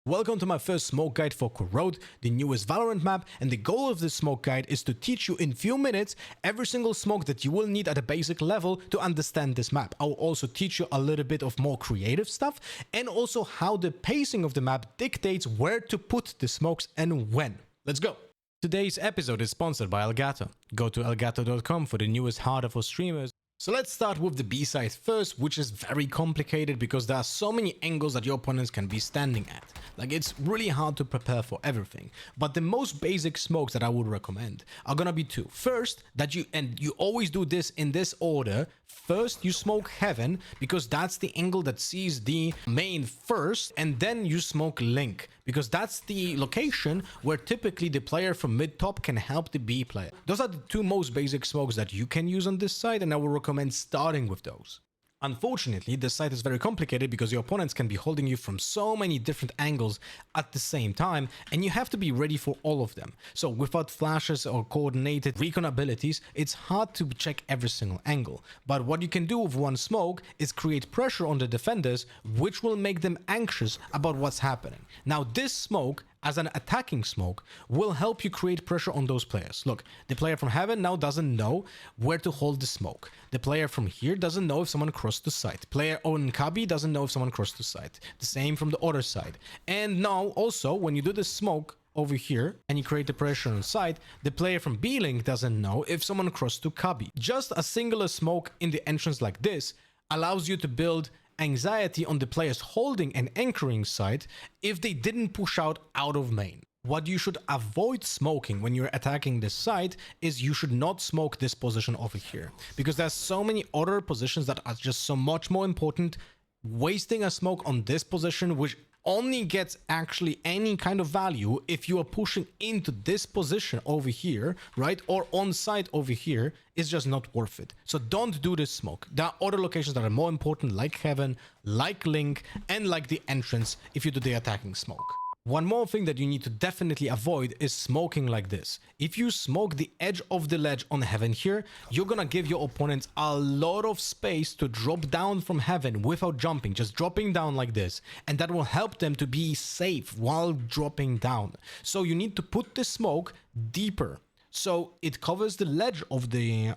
Welcome to my first smoke guide for Corrode, the newest Valorant map, and the goal of this smoke guide is to teach you in few minutes every single smoke that you will need at a basic level to understand this map. I will also teach you a little bit of more creative stuff and also how the pacing of the map dictates where to put the smokes and when. Let's go! Today's episode is sponsored by Elgato. Go to elgato.com for the newest hardware for streamers. So let's start with the B side first, which is very complicated because there are so many angles that your opponents can be standing at. Like, it's really hard to prepare for everything. But the most basic smokes that I would recommend are gonna be two. First, you always do this in this order. First, you smoke heaven because that's the angle that sees the main first, and then you smoke link because that's the location where typically the player from mid-top can help the B player. Those are the two most basic smokes that you can use on this side, and I will recommend starting with those. Unfortunately, this site is very complicated because your opponents can be holding you from so many different angles at the same time, and you have to be ready for all of them. So without flashes or coordinated recon abilities, it's hard to check every single angle. But what you can do with one smoke is create pressure on the defenders, which will make them anxious about what's happening. Now, this smoke, as an attacking smoke, will help you create pressure on those players. Look, the player from heaven now doesn't know where to hold the smoke. The player from here doesn't know if someone crossed the site. Player Omen Clove doesn't know if someone crossed the site. The same from the other side. And now also, when you do the smoke over here and you create the pressure on the side, the player from B-Link doesn't know if someone crossed to Cubby. Just a singular smoke in the entrance like this allows you to build anxiety on the players holding and anchoring site if they didn't push out of main. What you should avoid smoking when you're attacking this site is you should not smoke this position over here, because there's so many other positions that are just so much more important. Wasting a smoke on this position, which only gets actually any kind of value if you are pushing into this position over here, right, or on site over here, is just not worth it. So don't do this smoke. There are other locations that are more important, like heaven, like link, and like the entrance if you do the attacking smoke. One more thing that you need to definitely avoid is smoking like this. If you smoke the edge of the ledge on heaven here, you're gonna give your opponents a lot of space to drop down from heaven without jumping, just dropping down like this. And that will help them to be safe while dropping down. So you need to put the smoke deeper, so it covers the ledge of the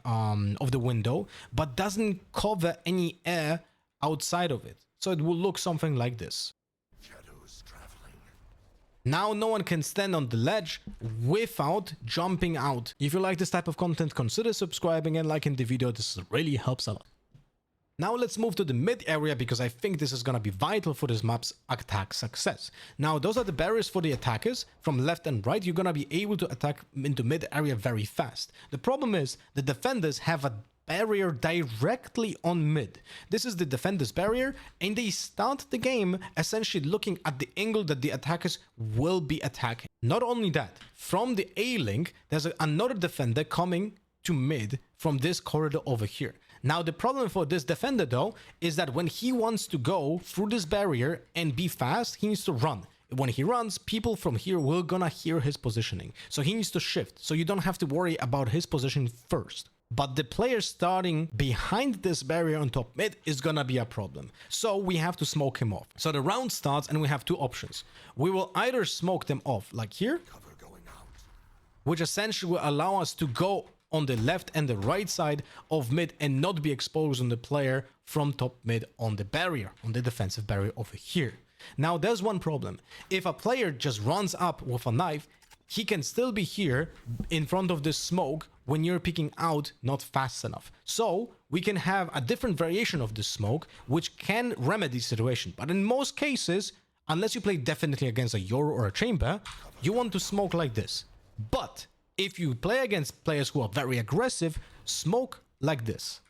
window, but doesn't cover any air outside of it. So it will look something like this. Now no one can stand on the ledge without jumping out. If you like this type of content, consider subscribing and liking the video. This really helps a lot. Now let's move to the mid area, because I think this is gonna be vital for this map's attack success. Now those are the barriers for the attackers. From left and right, you're gonna be able to attack into mid area very fast. The problem is the defenders have a barrier directly on mid. This is the defender's barrier, and they start the game essentially looking at the angle that the attackers will be attacking. Not only that, from the A link, there's another defender coming to mid from this corridor over here. Now the problem for this defender though is that when he wants to go through this barrier and be fast, he needs to run. When he runs, people from here will gonna hear his positioning. So he needs to shift, so you don't have to worry about his position first. But the player starting behind this barrier on top mid is gonna be a problem. So we have to smoke him off. So the round starts and we have two options. We will either smoke them off like here, which essentially will allow us to go on the left and the right side of mid and not be exposed on the player from top mid on the barrier, on the defensive barrier over here. Now there's one problem. If a player just runs up with a knife, he can still be here in front of this smoke when you're picking out not fast enough. So we can have a different variation of this smoke, which can remedy the situation. But in most cases, unless you play definitely against a Euro or a Chamber, you want to smoke like this. But if you play against players who are very aggressive, smoke like this.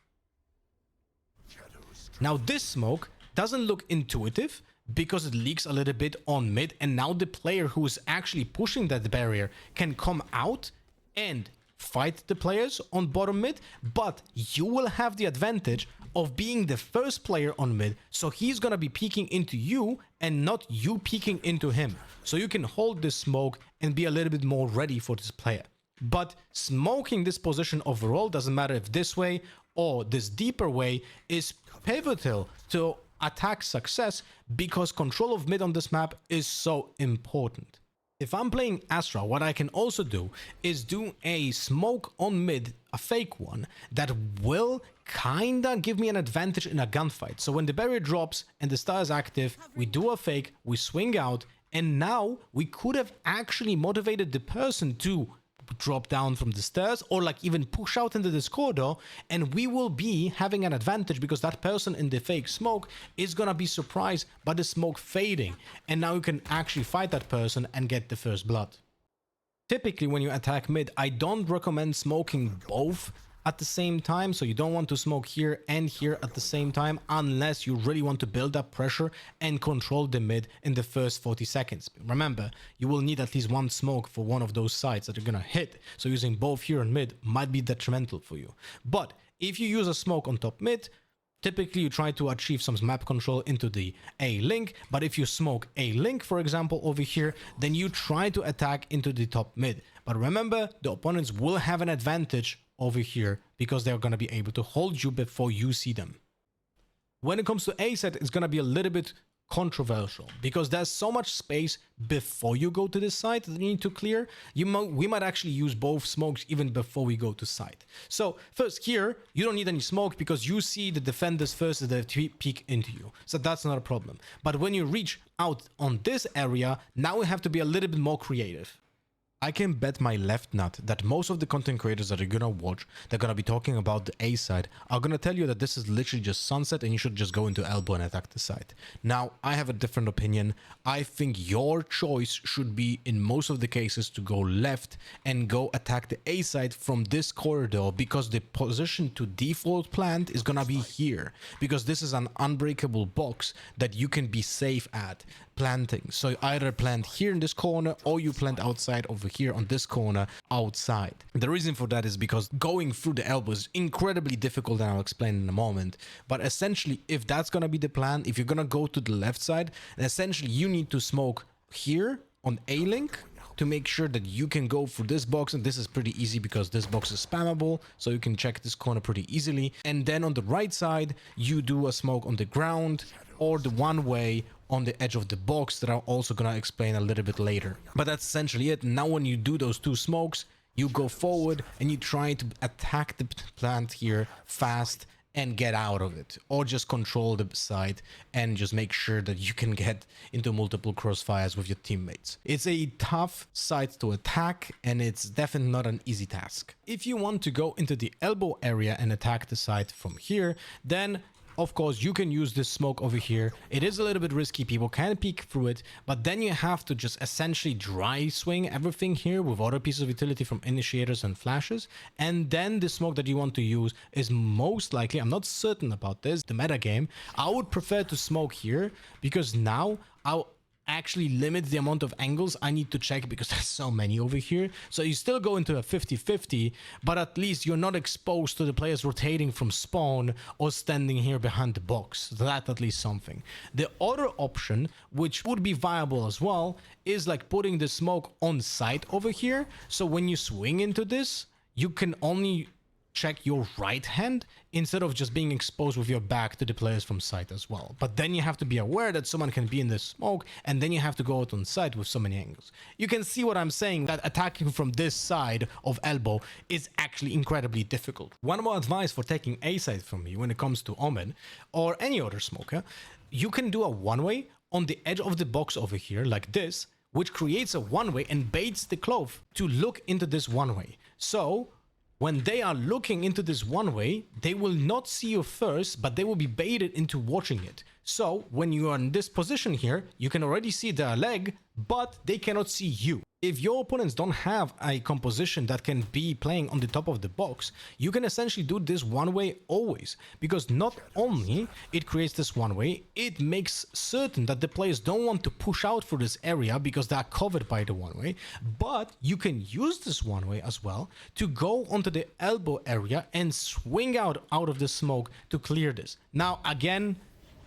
Now this smoke doesn't look intuitive, because it leaks a little bit on mid, and now the player who is actually pushing that barrier can come out and fight the players on bottom mid, but you will have the advantage of being the first player on mid, so he's gonna be peeking into you and not you peeking into him. So you can hold this smoke and be a little bit more ready for this player. But smoking this position overall, doesn't matter if this way or this deeper way, is pivotal to attack success because control of mid on this map is so important. If I'm playing Astra, what I can also do is do a smoke on mid, a fake one, that will kinda give me an advantage in a gunfight. So when the barrier drops and the star is active, we do a fake, we swing out, and now we could have actually motivated the person to drop down from the stairs or like even push out into this corridor, and we will be having an advantage because that person in the fake smoke is gonna be surprised by the smoke fading, and now you can actually fight that person and get the first blood. Typically when you attack mid, I don't recommend smoking both at the same time, so you don't want to smoke here and here at the same time unless you really want to build up pressure and control the mid in the first 40 seconds. Remember, you will need at least one smoke for one of those sites that you're gonna hit, so using both here and mid might be detrimental for you. But if you use a smoke on top mid, typically you try to achieve some map control into the A link, but if you smoke A link, for example, over here, then you try to attack into the top mid. But remember, the opponents will have an advantage over here because they're going to be able to hold you before you see them. When it comes to A site, it's going to be a little bit controversial because there's so much space before you go to this site that you need to clear. We might actually use both smokes even before we go to site. So first here, you don't need any smoke because you see the defenders first as they peek into you. So that's not a problem. But when you reach out on this area, now we have to be a little bit more creative. I can bet my left nut that most of the content creators that are gonna watch, they're gonna be talking about the A side, are gonna tell you that this is literally just sunset and you should just go into elbow and attack the side. Now, I have a different opinion. I think your choice should be, in most of the cases, to go left and go attack the A side from this corridor because the position to default plant is gonna be here because this is an unbreakable box that you can be safe at planting. So either plant here in this corner or you plant outside over here on this corner outside. The reason for that is because going through the elbow is incredibly difficult, and I'll explain in a moment. But essentially, if that's gonna be the plan, if you're gonna go to the left side, then essentially you need to smoke here on A link to make sure that you can go through this box, and this is pretty easy because this box is spammable, so you can check this corner pretty easily. And then on the right side, you do a smoke on the ground or the one way on the edge of the box that I'm also gonna explain a little bit later. But that's essentially it. Now when you do those two smokes, you go forward and you try to attack the plant here fast and get out of it, or just control the side and just make sure that you can get into multiple crossfires with your teammates. It's a tough site to attack, and it's definitely not an easy task. If you want to go into the elbow area and attack the site from here, then of course, you can use this smoke over here. It is a little bit risky, people can peek through it, but then you have to just essentially dry swing everything here with other pieces of utility from initiators and flashes. And then the smoke that you want to use is most likely, I'm not certain about this, the meta game, I would prefer to smoke here because now I'll actually limit the amount of angles I need to check because there's so many over here. So you still go into a 50-50, but at least you're not exposed to the players rotating from spawn or standing here behind the box. So that's at least something. The other option, which would be viable as well, is like putting the smoke on site over here. So when you swing into this, you can only check your right hand instead of just being exposed with your back to the players from site as well. But then you have to be aware that someone can be in the smoke, and then you have to go out on site with so many angles. You can see what I'm saying, that attacking from this side of elbow is actually incredibly difficult. One more advice for taking A side from me when it comes to Omen or any other smoker, you can do a one-way on the edge of the box over here like this, which creates a one-way and baits the Clove to look into this one-way. So when they are looking into this one way, they will not see you first, but they will be baited into watching it. So when you are in this position here, you can already see their leg, but they cannot see you. If your opponents don't have a composition that can be playing on the top of the box, you can essentially do this one way always, because not only it creates this one way, it makes certain that the players don't want to push out for this area because they are covered by the one way, but you can use this one way as well to go onto the elbow area and swing out of the smoke to clear this. Now again,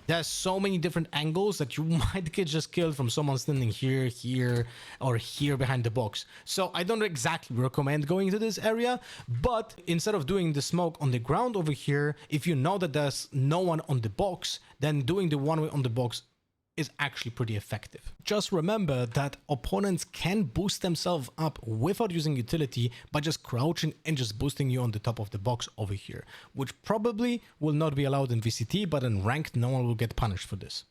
There's so many different angles that you might get just killed from someone standing here, here, or here behind the box. So I don't exactly recommend going to this area, but instead of doing the smoke on the ground over here, if you know that there's no one on the box, then doing the one way on the box is actually pretty effective. Just remember that opponents can boost themselves up without using utility by just crouching and just boosting you on the top of the box over here, which probably will not be allowed in VCT, but in ranked no one will get punished for this.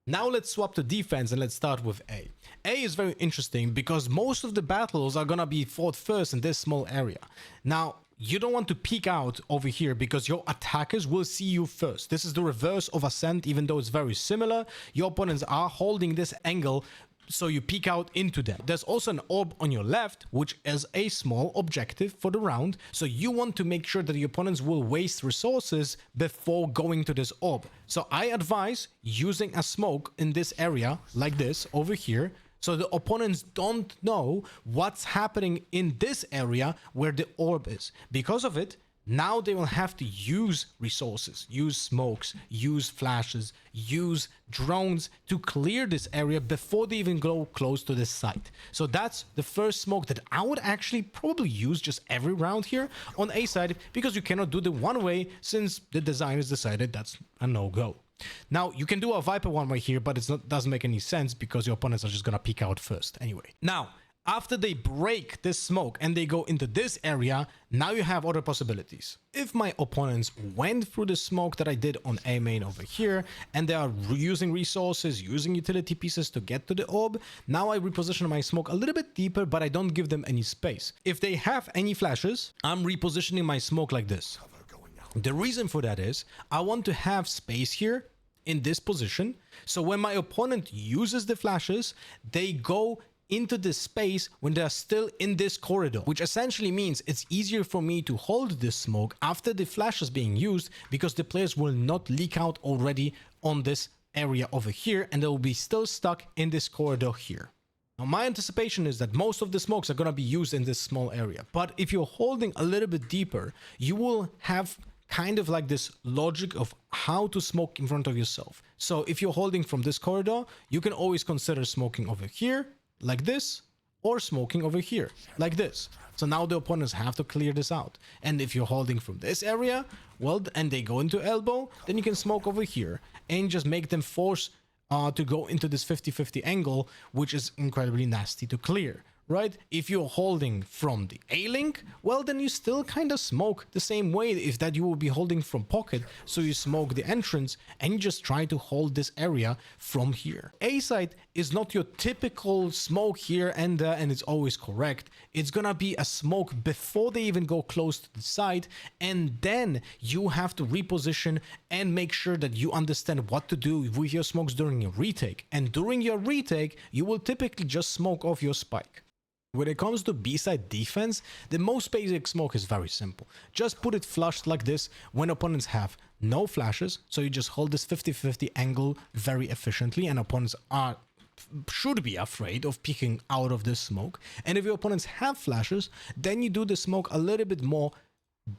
Now let's swap to defense and let's start with A. A is very interesting because most of the battles are gonna be fought first in this small area. Now, you don't want to peek out over here because your attackers will see you first. This is the reverse of Ascent, even though it's very similar. Your opponents are holding this angle, so you peek out into them. There's also an orb on your left, which is a small objective for the round. So you want to make sure that the opponents will waste resources before going to this orb. So I advise using a smoke in this area, like this, over here, so the opponents don't know what's happening in this area where the orb is. Because of it, now they will have to use resources, use smokes, use flashes, use drones to clear this area before they even go close to this site. So that's the first smoke that I would actually probably use just every round here on A side, because you cannot do the one way since the designers decided that's a no-go. Now, you can do a Viper one way here, but it doesn't make any sense because your opponents are just gonna peek out first anyway. Now, after they break this smoke and they go into this area, now you have other possibilities. If my opponents went through the smoke that I did on A main over here, and they are using resources, using utility pieces to get to the orb, now I reposition my smoke a little bit deeper, but I don't give them any space. If they have any flashes, I'm repositioning my smoke like this. The reason for that is I want to have space here in this position. So when my opponent uses the flashes, they go into this space when they're still in this corridor, which essentially means it's easier for me to hold this smoke after the flash is being used because the players will not leak out already on this area over here and they will be still stuck in this corridor here. Now, my anticipation is that most of the smokes are going to be used in this small area, but if you're holding a little bit deeper, you will have kind of like this logic of how to smoke in front of yourself. So if you're holding from this corridor, you can always consider smoking over here like this, or smoking over here like this. So now the opponents have to clear this out. And if you're holding from this area, well, and they go into elbow, then you can smoke over here and just make them force to go into this 50-50 angle, which is incredibly nasty to clear. Right? If you're holding from the A-link, well, then you still kind of smoke the same way if that you will be holding from pocket. So you smoke the entrance and you just try to hold this area from here. A side is not your typical smoke here and it's always correct. It's gonna be a smoke before they even go close to the side, and then you have to reposition and make sure that you understand what to do with your smokes during your retake. And during your retake, you will typically just smoke off your spike. When it comes to B-side defense, the most basic smoke is very simple. Just put it flushed like this when opponents have no flashes, so you just hold this 50-50 angle very efficiently, and opponents should be afraid of peeking out of this smoke. And if your opponents have flashes, then you do the smoke a little bit more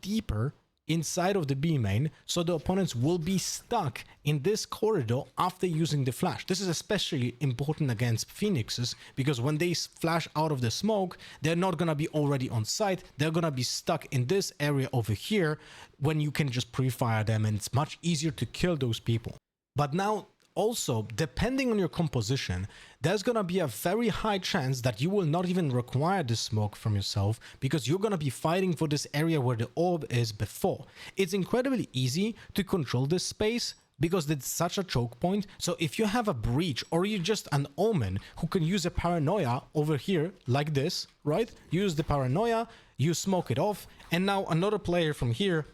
deeper inside of the B main, so the opponents will be stuck in this corridor after using the flash. This is especially important against Phoenixes, because when they flash out of the smoke, they're not gonna be already on site, they're gonna be stuck in this area over here when you can just pre-fire them, and it's much easier to kill those people. But now, also, depending on your composition, there's gonna be a very high chance that you will not even require this smoke from yourself, because you're gonna be fighting for this area where the orb is before. It's incredibly easy to control this space because it's such a choke point. So if you have a breach or you're just an Omen who can use a paranoia over here like this, right? Use the paranoia, you smoke it off, and now another player from here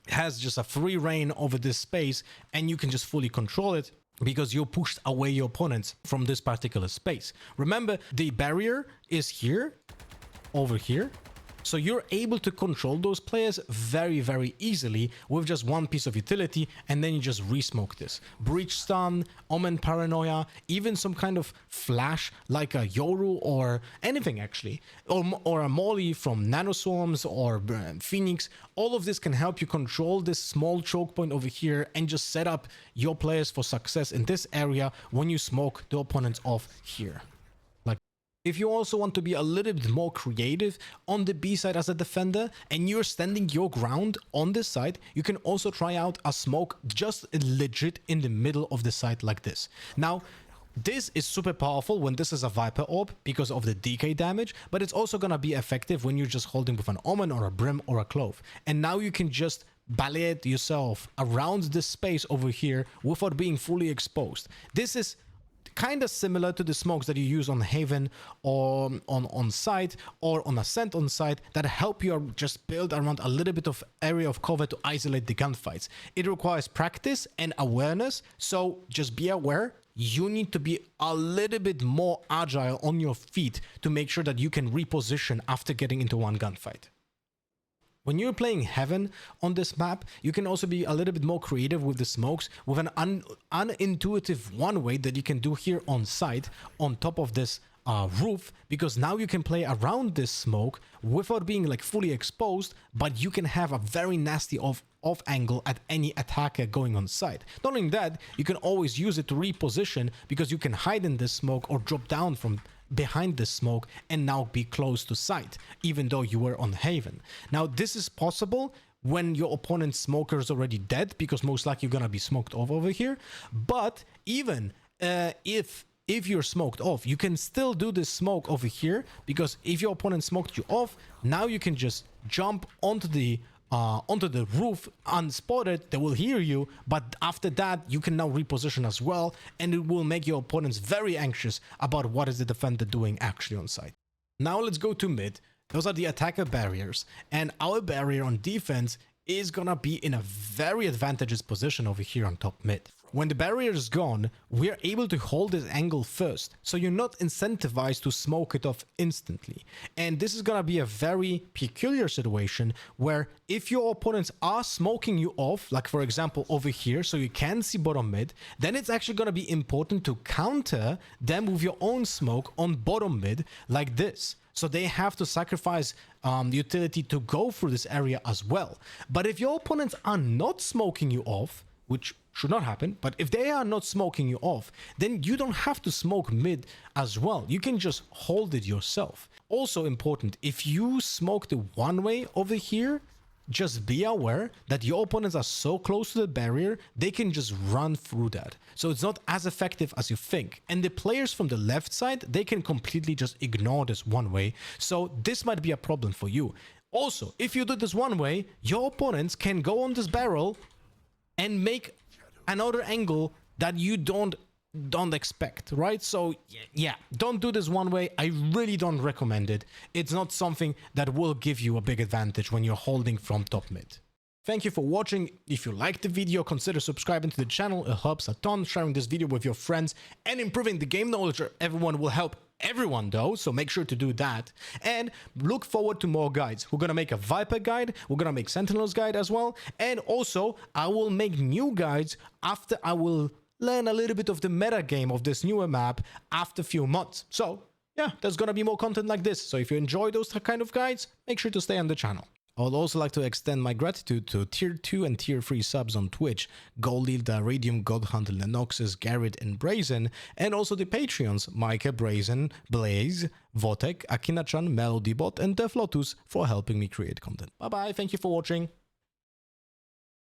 has just a free reign over this space, and you can just fully control it because you pushed away your opponents from this particular space. Remember, the barrier is here, over here, So you're able to control those players very, very easily with just one piece of utility, and then you just re-smoke this. Breach Stun, Omen Paranoia, even some kind of flash like a Yoru or anything actually, or a Molly from Nanoswarms or Phoenix. All of this can help you control this small choke point over here and just set up your players for success in this area when you smoke the opponents off here. If you also want to be a little bit more creative on the B side as a defender and you're standing your ground on this side, you can also try out a smoke just legit in the middle of the site like this. Now, this is super powerful when this is a Viper Orb because of the DK damage, but it's also going to be effective when you're just holding with an Omen or a Brim or a Clove. And now you can just ballet yourself around this space over here without being fully exposed. This is kind of similar to the smokes that you use on Haven or on site or on Ascent on site that help you just build around a little bit of area of cover to isolate the gunfights. It requires practice and awareness, so just be aware. You need to be a little bit more agile on your feet to make sure that you can reposition after getting into one gunfight. When you're playing Heaven on this map, you can also be a little bit more creative with the smokes with an unintuitive one-way that you can do here on site on top of this roof, because now you can play around this smoke without being like fully exposed, but you can have a very nasty off angle at any attacker going on site. Not only that, you can always use it to reposition because you can hide in this smoke or drop down from behind the smoke and now be close to sight, even though you were on Haven. Now, this is possible when your opponent's smoker is already dead, because most likely you're gonna be smoked off over here. But even if you're smoked off, you can still do this smoke over here, because if your opponent smoked you off, now you can just jump onto the roof unspotted. They will hear you, but after that you can now reposition as well, and it will make your opponents very anxious about what is the defender doing actually on site. Now let's go to mid. Those are the attacker barriers, and our barrier on defense is gonna be in a very advantageous position over here on top mid. When the barrier is gone, we are able to hold this angle first, so you're not incentivized to smoke it off instantly. And this is gonna be a very peculiar situation where if your opponents are smoking you off, like for example over here, so you can see bottom mid, then it's actually gonna be important to counter them with your own smoke on bottom mid like this. So they have to sacrifice the utility to go through this area as well. But if your opponents are not smoking you off, which should not happen, but if they are not smoking you off, then you don't have to smoke mid as well. You can just hold it yourself. Also important, if you smoke the one way over here, just be aware that your opponents are so close to the barrier, they can just run through that. So it's not as effective as you think. And the players from the left side, they can completely just ignore this one way. So this might be a problem for you. Also, if you do this one way, your opponents can go on this barrel and make another angle that you don't expect, right? So yeah, don't do this one way. I really don't recommend it. It's not something that will give you a big advantage when you're holding from top mid. Thank you for watching. If you liked the video, consider subscribing to the channel. It helps a ton. Sharing this video with your friends and improving the game knowledge of everyone will help everyone though, so make sure to do that. And look forward to more guides. We're gonna make a Viper guide, we're gonna make Sentinels guide as well, and also I will make new guides after I will learn a little bit of the meta game of this newer map after a few months. So yeah, there's gonna be more content like this. So if you enjoy those kind of guides, make sure to stay on the channel. I would also like to extend my gratitude to Tier 2 and Tier 3 subs on Twitch, Goldilda, Radium, Godhunt, Lenoxus, Garrett, and Brazen, and also the Patreons, Micah, Brazen, Blaze, Votek, Akina-chan, Melodybot, and Def Lotus for helping me create content. Bye bye, thank you for watching.